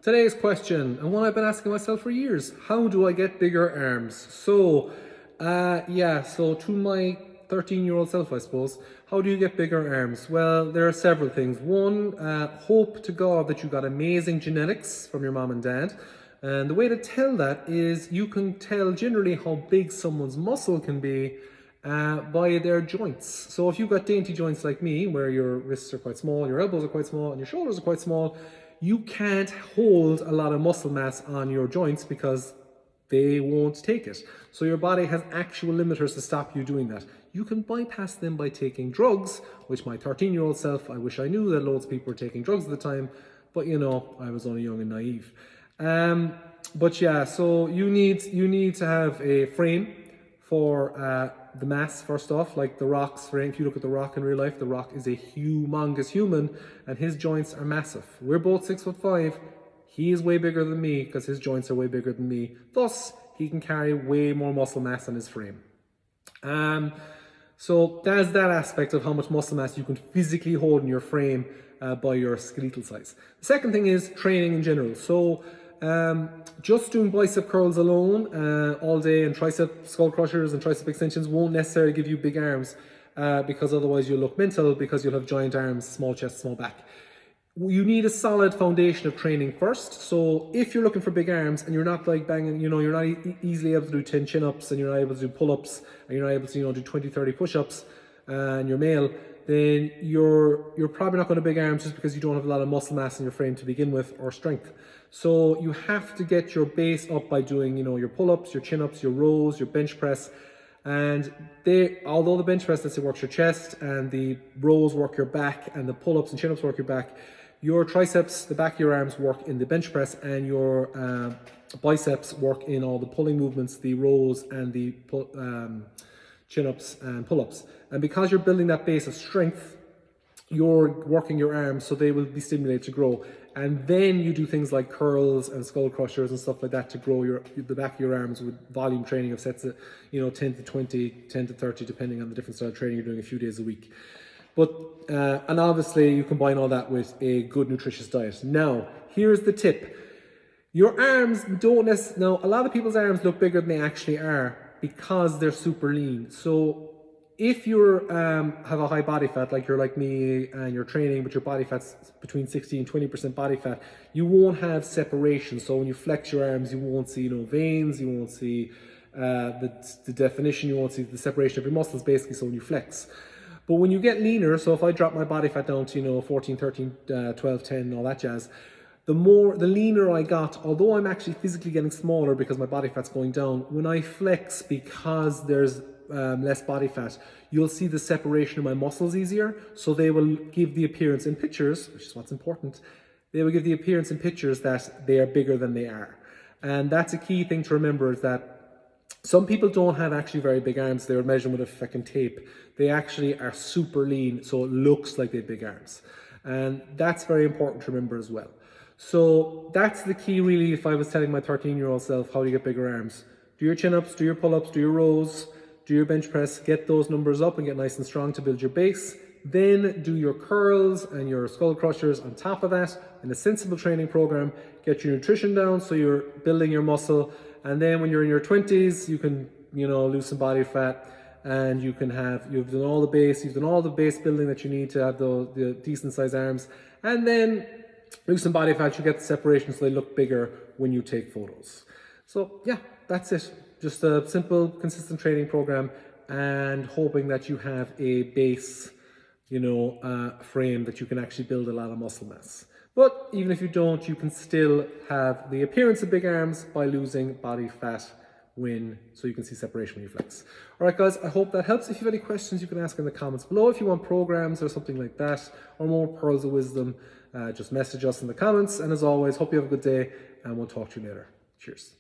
Today's question, and one I've been asking myself for years: how do I get bigger arms? So to my 13-year-old self, I suppose, how do you get bigger arms? Well, there are several things. One, hope to God that you got amazing genetics from your mom and dad. And the way to tell that is you can tell generally how big someone's muscle can be by their joints. So if you've got dainty joints like me, where your wrists are quite small, your elbows are quite small, and your shoulders are quite small, you can't hold a lot of muscle mass on your joints because they won't take it. So your body has actual limiters to stop you doing that. You can bypass them by taking drugs, which my 13-year-old self, I wish I knew that loads of people were taking drugs at the time, but I was only young and naive. So you need to have a frame for the mass, first off, like The Rock's frame. If you look at The Rock in real life, The Rock is a humongous human and his joints are massive. We're both 5'5". He is way bigger than me because his joints are way bigger than me. Thus, he can carry way more muscle mass on his frame. So there's that aspect of how much muscle mass you can physically hold in your frame by your skeletal size. The second thing is training in general. So just doing bicep curls alone all day and tricep skull crushers and tricep extensions won't necessarily give you big arms because otherwise you'll look mental because you'll have giant arms, small chest, small back. You need a solid foundation of training first. So if you're looking for big arms and you're not like banging, you're not easily able to do 10 chin-ups and you're not able to do pull-ups and you're not able to do 20, 30 push-ups and you're male, then you're probably not going to big arms just because you don't have a lot of muscle mass in your frame to begin with or strength. So you have to get your base up by doing, your pull-ups, your chin-ups, your rows, your bench press. And although the bench press, let's say, works your chest and the rows work your back and the pull-ups and chin-ups work your back, your triceps, the back of your arms, work in the bench press, and your biceps work in all the pulling movements, the rows and the chin-ups and pull-ups. And because you're building that base of strength, you're working your arms so they will be stimulated to grow. And then you do things like curls and skull crushers and stuff like that to grow the back of your arms with volume training of sets of 10 to 20, 10 to 30, depending on the different style of training you're doing a few days a week. But and obviously you combine all that with a good nutritious diet. Now, here's the tip. Your arms don't necessarily, now a lot of people's arms look bigger than they actually are because they're super lean. So if you have a high body fat, like you're like me and you're training, but your body fat's between 60 and 20% body fat, you won't have separation. So when you flex your arms, you won't see veins, you won't see the definition, you won't see the separation of your muscles basically, so when you flex. But when you get leaner, so if I drop my body fat down to 14, 13, 12, 10, all that jazz, the leaner I got, although I'm actually physically getting smaller because my body fat's going down, when I flex because there's less body fat, you'll see the separation of my muscles easier. So they will give the appearance in pictures, which is what's important, they will give the appearance in pictures that they are bigger than they are. And that's a key thing to remember, is that some people don't have actually very big arms. They're measuring with a fucking tape. They actually are super lean, so it looks like they have big arms. And that's very important to remember as well. So that's the key really if I was telling my 13-year-old self how to get bigger arms. Do your chin-ups, do your pull-ups, do your rows, do your bench press, get those numbers up and get nice and strong to build your base. Then do your curls and your skull crushers on top of that in a sensible training program. Get your nutrition down so you're building your muscle. And then when you're in your 20s, you can, lose some body fat and you've done all the base building that you need to have the decent sized arms. And then lose some body fat, you get the separation so they look bigger when you take photos. So yeah, that's it. Just a simple, consistent training program and hoping that you have a base, frame that you can actually build a lot of muscle mass. But even if you don't, you can still have the appearance of big arms by losing body fat so you can see separation when you flex. All right, guys, I hope that helps. If you have any questions, you can ask in the comments below. If you want programs or something like that, or more pearls of wisdom, just message us in the comments. And as always, hope you have a good day, and we'll talk to you later. Cheers.